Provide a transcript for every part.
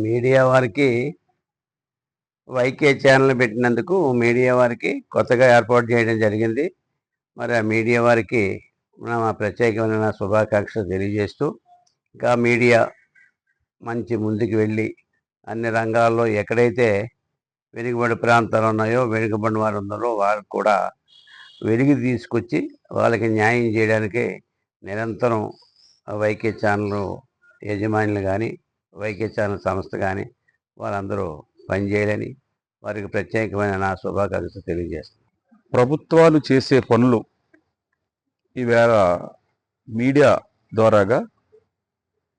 Media వారికి YK channel పెట్టినందుకు media వారికి కొత్తగా ఏర్పాటు చేయడం జరిగింది. మరి ఆ మీడియా వారికి మా ప్రత్యేకమైన శుభాకాంక్షలు తెలియజేస్తూ, ఇంకా మీడియా మంచి ముందుకు వెళ్ళి అన్ని రంగాల్లో ఎక్కడైతే వెనుకబడి ప్రాంతాలు ఉన్నాయో, వెనుకబడిన వారు ఉన్నారో వారికి కూడా వెలికి తీసుకొచ్చి వాళ్ళకి న్యాయం చేయడానికి నిరంతరం వైకే ఛానల్ యజమానులు కానీ, వైకే ఛానల్ సంస్థ కానీ వారందరూ పనిచేయాలని వారికి ప్రత్యేకమైన నా శుభాకాంక్షలు తెలియజేస్తున్నాను. ప్రభుత్వాలు చేసే పనులు ఈవేళ మీడియా ద్వారాగా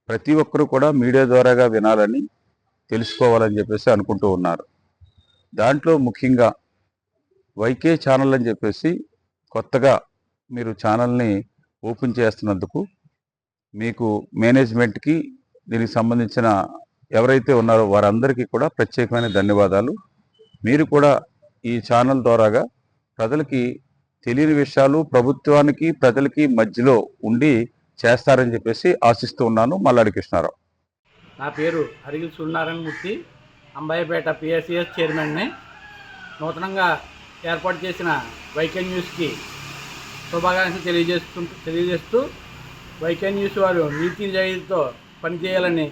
ప్రతి ఒక్కరూ కూడా మీడియా ద్వారాగా వినాలని తెలుసుకోవాలని చెప్పేసి అనుకుంటూ ఉన్నారు. దాంట్లో ముఖ్యంగా వైకే ఛానల్ అని చెప్పేసి కొత్తగా మీరు ఛానల్ని ఓపెన్ చేస్తున్నందుకు మీకు మేనేజ్మెంట్కి దీనికి సంబంధించిన ఎవరైతే ఉన్నారో వారందరికీ కూడా ప్రత్యేకమైన ధన్యవాదాలు. మీరు కూడా ఈ ఛానల్ ద్వారాగా ప్రజలకి తెలియని విషయాలు ప్రభుత్వానికి ప్రజలకి మధ్యలో ఉండి చేస్తారని చెప్పేసి ఆశిస్తూ ఉన్నాను. మల్లాడి కృష్ణారావు. నా పేరు హరిగిల్ సూర్యనారాయణమూర్తి, అంబాయిపేట పిఎస్సిఎస్ చైర్మన్ని. నూతనంగా ఏర్పాటు చేసిన వైకే న్యూస్కి శుభాకాంక్షలు తెలియజేస్తూ వైకే న్యూస్ వారు నీతి నిజాయితీతో పనిచేయాలని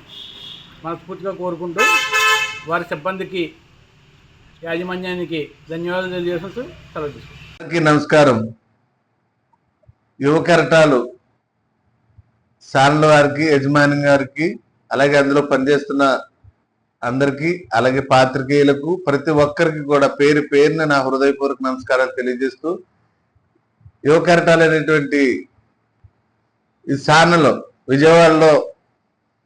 మనస్ఫూర్తిగా కోరుకుంటూ వారి సిబ్బందికి యాజమాన్యానికి ధన్యవాదాలు తెలియజేస్తూ సెలవు తీసుకుంటాం. నమస్కారం. యువ కెరటాలు ఛానల్ వారికి, యజమాని గారికి, అలాగే అందులో పనిచేస్తున్న అందరికీ, అలాగే పాత్రికేయులకు, ప్రతి ఒక్కరికి కూడా పేరు పేరున నా హృదయపూర్వక నమస్కారాలు తెలియజేస్తూ, యువ కెరటాలు అనేటువంటి ఈ ఛానల్ విజయవాడలో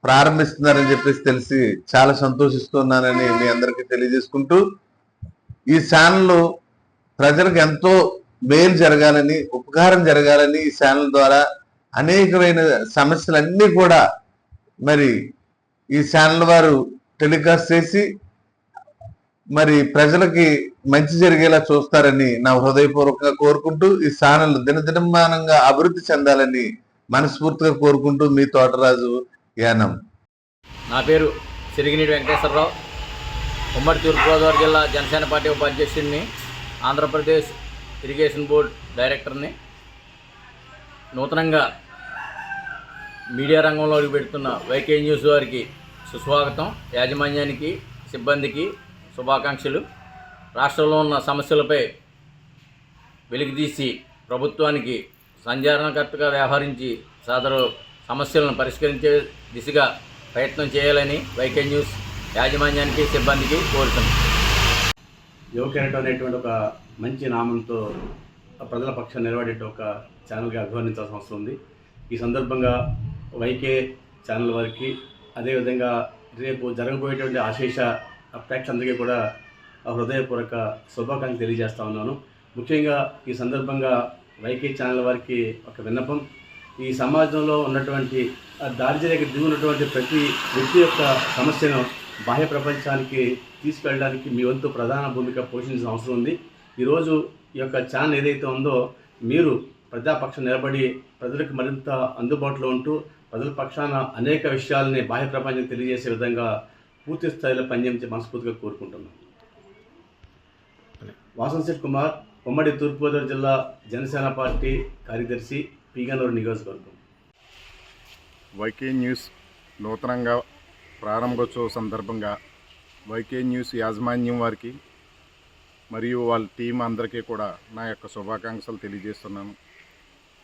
ప్రారంభిస్తున్నారని చెప్పేసి తెలిసి చాలా సంతోషిస్తున్నానని మీ అందరికీ తెలియజేసుకుంటూ, ఈ ఛానల్ ప్రజలకు ఎంతో మేలు జరగాలని, ఉపకారం జరగాలని ఈ ఛానల్ ద్వారా అనేకమైన సమస్యలన్నీ కూడా మరి ఈ ఛానల్ వారు టెలికాస్ట్ చేసి మరి ప్రజలకి మంచి జరిగేలా చూస్తారని నా హృదయపూర్వకంగా కోరుకుంటూ, ఈ ఛానల్ దినదినమానంగా అభివృద్ధి చెందాలని మనస్ఫూర్తిగా కోరుకుంటూ మీ తోటరాజు యానం. నా పేరు సిరిగినీటి వెంకటేశ్వరరావు, ఉమ్మడి తూర్పుగోదావరి జిల్లా జనసేన పార్టీ ఉపాధ్యక్షుడిని, ఆంధ్రప్రదేశ్ ఇరిగేషన్ బోర్డు డైరెక్టర్ని. నూతనంగా మీడియా రంగంలో పెడుతున్న వైకే న్యూస్ వారికి సుస్వాగతం. యాజమాన్యానికి, సిబ్బందికి శుభాకాంక్షలు. రాష్ట్రంలో ఉన్న సమస్యలపై వెలికితీసి ప్రభుత్వానికి సంచాలనకర్తగా వ్యవహరించి సదరు సమస్యలను పరిష్కరించే దిశగా ప్రయత్నం చేయాలని వైకే న్యూస్ యాజమాన్యానికి, సిబ్బందికి కోరుతున్నాను. యువ కెరటం అనేటువంటి ఒక మంచి నామంతో ప్రజల పక్షాన్ని నిలబడే ఒక ఛానల్గా అభివర్ణించాల్సిన అవసరం ఉంది. ఈ సందర్భంగా వైకే ఛానల్ వారికి, అదేవిధంగా రేపు జరగబోయేటువంటి ఆశేష ప్రేక్షకులందరికీ కూడా హృదయపూర్వక శుభాకాంక్షలు తెలియజేస్తా ఉన్నాను. ముఖ్యంగా ఈ సందర్భంగా వైకే ఛానల్ వారికి ఒక విన్నపం. ఈ సమాజంలో ఉన్నటువంటి దారిద్ర్యకి దిగున్నటువంటి ప్రతి వ్యక్తి యొక్క సమస్యను బాహ్య ప్రపంచానికి తీసుకెళ్ళడానికి మీ వంతు ప్రధాన భూమిక పోషించాల్సిన అవసరం ఉంది. ఈరోజు ఈ యొక్క ఛానల్ ఏదైతే ఉందో మీరు ప్రజాపక్షం నిలబడి ప్రజలకు మరింత అందుబాటులో ఉంటూ ప్రజల పక్షాన అనేక విషయాలని బాహ్య ప్రపంచం తెలియజేసే విధంగా పూర్తి స్థాయిలో పనిచేయించి మనస్ఫూర్తిగా కోరుకుంటున్నాం. వాసంశెట్టి కుమార్, ఉమ్మడి తూర్పుగోదావరి జిల్లా జనసేన పార్టీ కార్యదర్శి, పీగనూరు నియోజకవర్గం. వైకే న్యూస్ నూతనంగా ప్రారంభోత్సవ సందర్భంగా వైకే న్యూస్ యాజమాన్యం వారికి మరియు వాళ్ళ టీం అందరికీ కూడా నా యొక్క శుభాకాంక్షలు తెలియజేస్తున్నాను.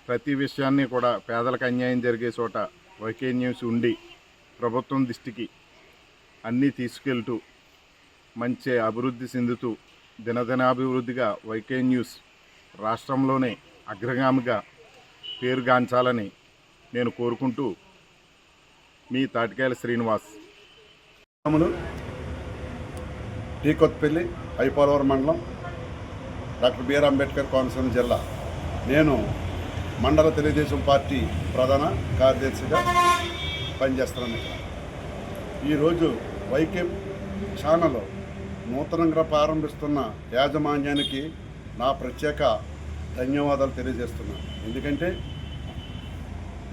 ప్రతి విషయాన్ని కూడా పేదలకు అన్యాయం జరిగే చోట వైకే న్యూస్ ఉండి ప్రభుత్వం దృష్టికి అన్నీ తీసుకెళ్తూ మంచి అభివృద్ధి చెందుతూ దినదినాభివృద్ధిగా వైకే న్యూస్ రాష్ట్రంలోనే అగ్రగామిగా పేరుగాంచాలని నేను కోరుకుంటూ మీ తాటికాయల శ్రీనివాస్. టీ కొత్తపల్లి, ఐపోలవరం మండలం, డాక్టర్ బిఆర్ అంబేద్కర్ కోనసీమ జిల్లా. నేను మండల తెలుగుదేశం పార్టీ ప్రధాన కార్యదర్శిగా పనిచేస్తున్నాను. ఈరోజు వైకే ఛానల్ నూతనంగా ప్రారంభిస్తున్న యాజమాన్యానికి నా ప్రత్యేక ధన్యవాదాలు తెలియజేస్తున్నాను. ఎందుకంటే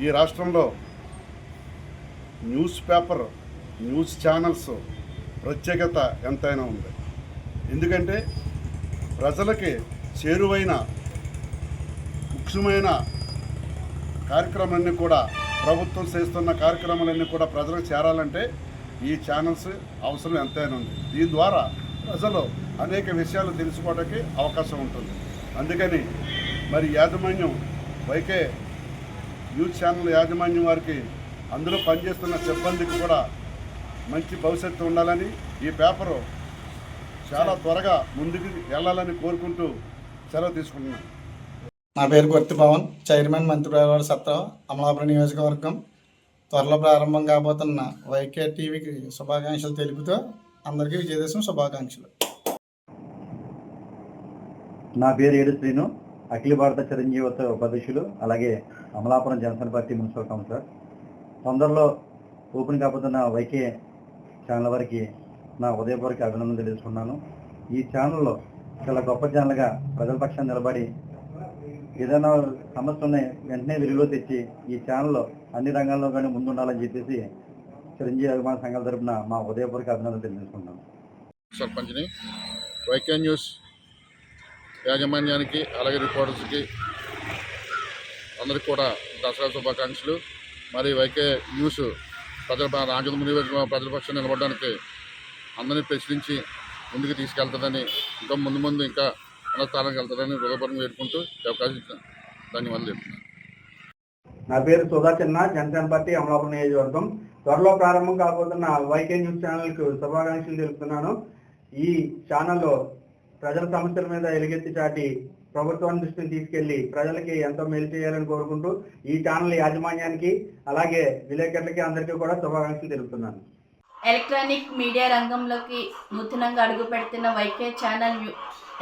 ఈ రాష్ట్రంలో న్యూస్ పేపర్ న్యూస్ ఛానల్స్ ప్రత్యేకత ఎంతైనా ఉంది. ఎందుకంటే ప్రజలకి చేరువైన ముఖ్యమైన కార్యక్రమాలన్నీ కూడా, ప్రభుత్వం చేస్తున్న కార్యక్రమాలన్నీ కూడా ప్రజలకు చేరాలంటే ఈ ఛానల్స్ అవసరం ఎంతైనా ఉంది. దీని ద్వారా ప్రజలు అనేక విషయాలు తెలుసుకోవడానికి అవకాశం ఉంటుంది. అందుకని మరి యాజమాన్యం వైకే న్యూస్ ఛానల్ యాజమాన్యం వారికి, అందులో పనిచేస్తున్న సిబ్బందికి కూడా మంచి భవిష్యత్తు ఉండాలని, ఈ పేపరు చాలా త్వరగా ముందుకు వెళ్ళాలని కోరుకుంటూ సెలవు తీసుకుంటున్నాను. నా పేరు కొత్తి పవన్, చైర్మన్ మంత్రివర్గ సత్రం, అమలాపురం నియోజకవర్గం. త్వరలో ప్రారంభం కాబోతున్న వైకే టీవీకి శుభాకాంక్షలు తెలుపుతూ అందరికీ విజయదశమి శుభాకాంక్షలు. నా పేరు ఏడు శ్రీను, అఖిల భారత చిరంజీవిత ఉపాధ్యక్షులు, అలాగే Amalapuram Janasena party municipal councillor. తొందరలో ఓపెన్ కాబోతున్న వైకే ఛానల్ వారికి నా ఉదయపూర్వక అభినందనలు తెలుసుకున్నాను. ఈ ఛానల్లో చాలా గొప్ప ఛానల్గా ప్రజల పక్షాన్ని నిలబడి ఏదైనా సమస్య ఉన్నాయి వెంటనే వెలుగులో తెచ్చి ఈ ఛానల్లో అన్ని రంగాల్లో కానీ ముందుండాలని చెప్పేసి చిరంజీవి అభిమాన సంఘాల తరపున మా ఉదయపూర్వక అభినందనలు తెలియజేసుకుంటాను. సర్పంచ్ని వైకే న్యూస్ యాజమాన్యానికి అలాగే రిపోర్టర్స్కి అందరికీ కూడా దసరా శుభాకాంక్షలు. మరి వైకే న్యూస్ రాజముని ప్రజల పక్షాన్ని నిలబడడానికి అందరినీ ప్రశ్నించి ముందుకు తీసుకెళ్తుందని, ఇంకా ముందు ఇంకా ఉన్న స్థానానికి వెళ్తుందని హృదయపూర్వకంగా వేడుకుంటూ అవకాశం ఇచ్చాను. ధన్యవాదాలు చెప్తున్నాను. నా పేరు సుధా చిన్న, జనసేన పార్టీ అమలాపురం నియోజకవర్గం. త్వరలో ప్రారంభం కాబోతున్న వైకే న్యూస్ ఛానల్కు శుభాకాంక్షలు తెలుపుతున్నాను. ఈ ఛానల్లో ప్రజల సమస్యల మీద ఎలుగెత్తి చాటి ప్రభుత్వాన్ని దృష్టిని తీసుకెళ్లి ప్రజలకి ఎంతో మేలు చేయాలని కోరుకుంటూ ఈ ఛానల్ యాజమాన్యానికి అలాగే విలేకరులకి అందరికీ కూడా శుభాకాంక్షలు తెలుపుతున్నాను. ఎలక్ట్రానిక్ మీడియా రంగంలోకి నూతనంగా అడుగు పెడుతున్న వైకే ఛానల్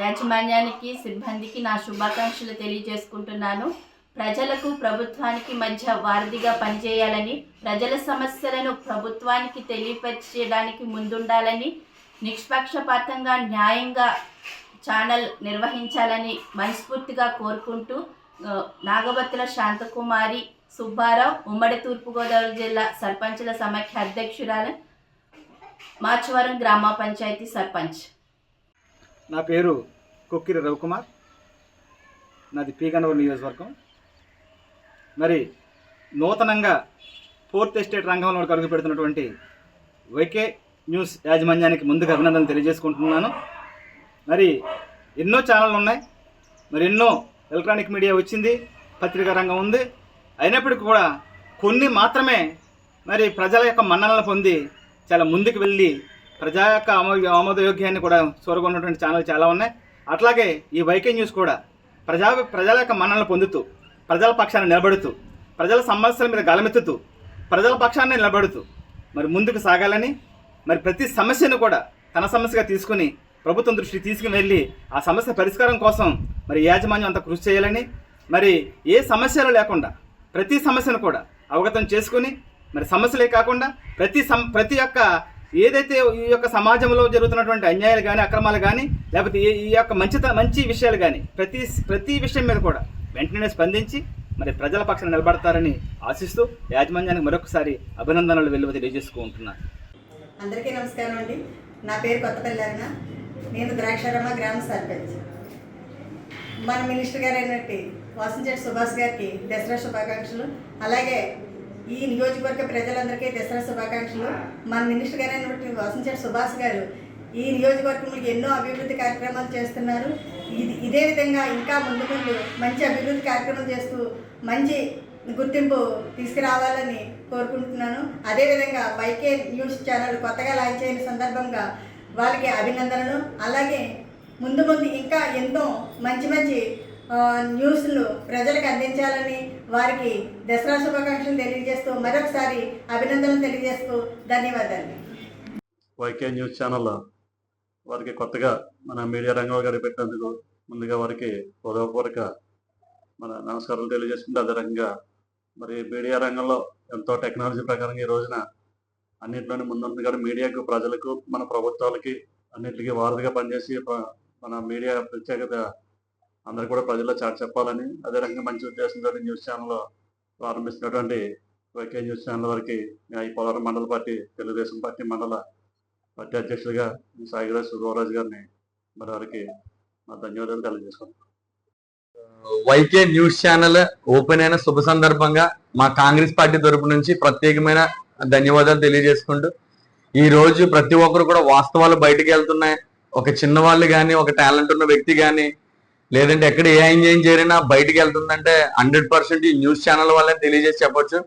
యాజమాన్యానికి, సిబ్బందికి నా శుభాకాంక్షలు తెలియజేసుకుంటున్నాను. ప్రజలకు ప్రభుత్వానికి మధ్య వారధిగా పనిచేయాలని, ప్రజల సమస్యలను ప్రభుత్వానికి తెలియపరచడానికి ముందుండాలని, నిష్పక్షపాతంగా న్యాయంగా ఛానల్ నిర్వహించాలని మనస్ఫూర్తిగా కోరుకుంటూ నాగవత్తుల శాంతకుమారి సుబ్బారావు, ఉమ్మడి తూర్పుగోదావరి జిల్లా సర్పంచుల సమాఖ్య అధ్యక్షురాలు, మాచవరం గ్రామ పంచాయతీ సర్పంచ్. నా పేరు కొక్కిరి రవికుమార్, నాది పీగండవరం నియోజకవర్గం. మరి నూతనంగా ఫోర్త్ ఎస్టేట్ రంగంలో అడుగు పెడుతున్నటువంటి వైకే న్యూస్ యాజమాన్యానికి ముందుగా అభినందనలు తెలియజేసుకుంటున్నాను. మరి ఎన్నో ఛానళ్ళు ఉన్నాయి, మరి ఎన్నో ఎలక్ట్రానిక్ మీడియా వచ్చింది, పత్రికా రంగం ఉంది. అయినప్పటికీ కూడా కొన్ని మాత్రమే మరి ప్రజల యొక్క మన్ననలు పొంది చాలా ముందుకు వెళ్ళి ప్రజా యొక్క ఆమోదయోగ్యాన్ని కూడా చూరగొన్నటువంటి ఛానల్ చాలా ఉన్నాయి. అట్లాగే ఈ వైకే న్యూస్ కూడా ప్రజల యొక్క మన్ననలు పొందుతూ, ప్రజల పక్షాన్ని నిలబడుతూ, ప్రజల సమస్యల మీద గలమెత్తుతూ, ప్రజల పక్షాన్ని నిలబడుతూ మరి ముందుకు సాగాలని, మరి ప్రతి సమస్యను కూడా తన సమస్యగా తీసుకుని ప్రభుత్వం దృష్టికి తీసుకువెళ్ళి ఆ సమస్య పరిష్కారం కోసం మరి యాజమాన్యం అంతా కృషి చేయాలని, మరి ఏ సమస్యలు లేకుండా ప్రతి సమస్యను కూడా అవగతం చేసుకుని, మరి సమస్యలే కాకుండా ప్రతి ఒక్క ఏదైతే ఈ యొక్క సమాజంలో జరుగుతున్నటువంటి అన్యాయాలు కానీ, అక్రమాలు కానీ, లేకపోతే ఈ యొక్క మంచి విషయాలు కానీ ప్రతి విషయం మీద కూడా వెంటనే స్పందించి మరి ప్రజల పక్షాన నిలబడతారని ఆశిస్తూ యాజమాన్యానికి మరొకసారి అభినందనలు వెలువ తెలియజేసుకుంటున్నాను. అందరికీ నమస్కారం అండి. నా పేరు కొత్తపల్లి అరుణ, నేను ద్రాక్షారామ గ్రామ సర్పంచ్. మన మినిస్టర్ గారు అయినట్టు వాసంశెట్టి సుభాష్ గారికి దసరా శుభాకాంక్షలు. అలాగే ఈ నియోజకవర్గ ప్రజలందరికీ దసరా శుభాకాంక్షలు. మన మినిస్టర్ గారు అయినటువంటి వాసంశెట్టి సుభాష్ గారు ఈ నియోజకవర్గంలో ఎన్నో అభివృద్ధి కార్యక్రమాలు చేస్తున్నారు. ఇదే విధంగా ఇంకా ముందు మంచి అభివృద్ధి కార్యక్రమాలు చేస్తూ మంచి గుర్తింపు తీసుకురావాలని కోరుకుంటున్నాను. అదేవిధంగా వైకే న్యూస్ ఛానల్ కొత్తగా లాంచ్ అయిన సందర్భంగా వాళ్ళకి అభినందనలు. అలాగే ముందు ఇంకా ఎన్నో మంచి న్యూస్లు ప్రజలకు అందించాలని వారికి దసరా శుభాకాంక్షలు తెలియజేస్తూ మరొకసారి అభినందనలు తెలియజేస్తూ ధన్యవాదాలు. వైకే న్యూస్ ఛానల్ వారికి కొత్తగా మన మీడియా రంగంలో గడిపెట్టినందుకు ముందుగా వారికి హృదయపూర్వక మన నమస్కారాలు తెలియజేసుకుంటే, అదే రకంగా మరి మీడియా రంగంలో ఎంతో టెక్నాలజీ ప్రకారంగా ఈ రోజున అన్నింటిలోనే ముందుంటుంది కాబట్టి మీడియాకు, ప్రజలకు, మన ప్రభుత్వాలకి అన్నింటికి వారధిగా పనిచేసి మన మీడియా ప్రత్యేకత అందరూ కూడా ప్రజల్లో చాటి చెప్పాలని, అదే రకంగా మంచి ఉద్దేశంతో న్యూస్ ఛానల్ ప్రారంభిస్తున్నటువంటి వైకే న్యూస్ ఛానల్ వారికి ఈ పోలవరం మండల పార్టీ తెలుగుదేశం పార్టీ మండల పార్టీ అధ్యక్షులుగా సాయిరాజ్ సుబ్బరాజు గారిని మరి వారికి మా ధన్యవాదాలు తెలియజేసుకుంటాం. వైకే న్యూస్ ఛానల్ ఓపెన్ అయిన శుభ సందర్భంగా మా కాంగ్రెస్ పార్టీ తరపు నుంచి ప్రత్యేకమైన ధన్యవాదాలు తెలియజేసుకుంటూ ఈ రోజు ప్రతి ఒక్కరు కూడా వాస్తవాలు బయటకు వెళ్తున్నాయి. ఒక చిన్నవాళ్ళు కానీ, ఒక టాలెంట్ ఉన్న వ్యక్తి కానీ, లేదంటే ఎక్కడ ఏ అన్యాయం జరిగినా బయటకు వెళ్తుందంటే 100% ఈ న్యూస్ ఛానల్ వాళ్ళని తెలియజేసి చెప్పొచ్చు.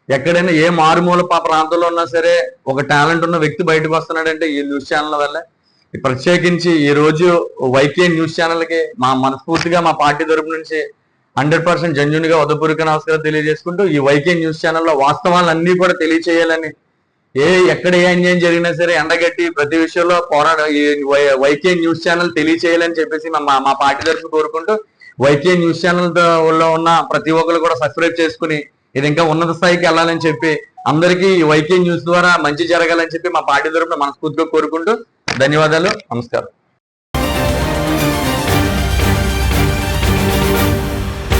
ఎక్కడైనా ఏ మారుమూల ప్రాంతంలో ఉన్నా సరే ఒక టాలెంట్ ఉన్న వ్యక్తి బయటకు వస్తున్నాడంటే ఈ న్యూస్ ఛానల్ వల్లే. ప్రత్యేకించి ఈ రోజు వైకే న్యూస్ ఛానల్కి మా మనస్ఫూర్తిగా మా పార్టీ తరపు నుంచి 100% జెన్యూన్ గా ఉదయపూర్వక నమస్కారం తెలియజేసుకుంటూ ఈ వైకే న్యూస్ ఛానల్లో వాస్తవాలన్నీ కూడా తెలియచేయాలని, ఎక్కడ ఏ అన్యాయం జరిగినా సరే ఎండగట్టి ప్రతి విషయంలో ఈ వైకే న్యూస్ ఛానల్ తెలియచేయాలని చెప్పేసి మా పార్టీ తరఫున కోరుకుంటూ వైకే న్యూస్ ఛానల్ లో ఉన్న ప్రతి ఒక్కరు కూడా సబ్స్క్రైబ్ చేసుకుని ఇది ఇంకా ఉన్నత స్థాయికి వెళ్ళాలని చెప్పి అందరికీ ఈ వైకే న్యూస్ ద్వారా మంచి జరగాలని చెప్పి మా పార్టీ తరఫున మనస్ఫూర్తిగా కోరుకుంటూ ధన్యవాదాలు, నమస్కారం.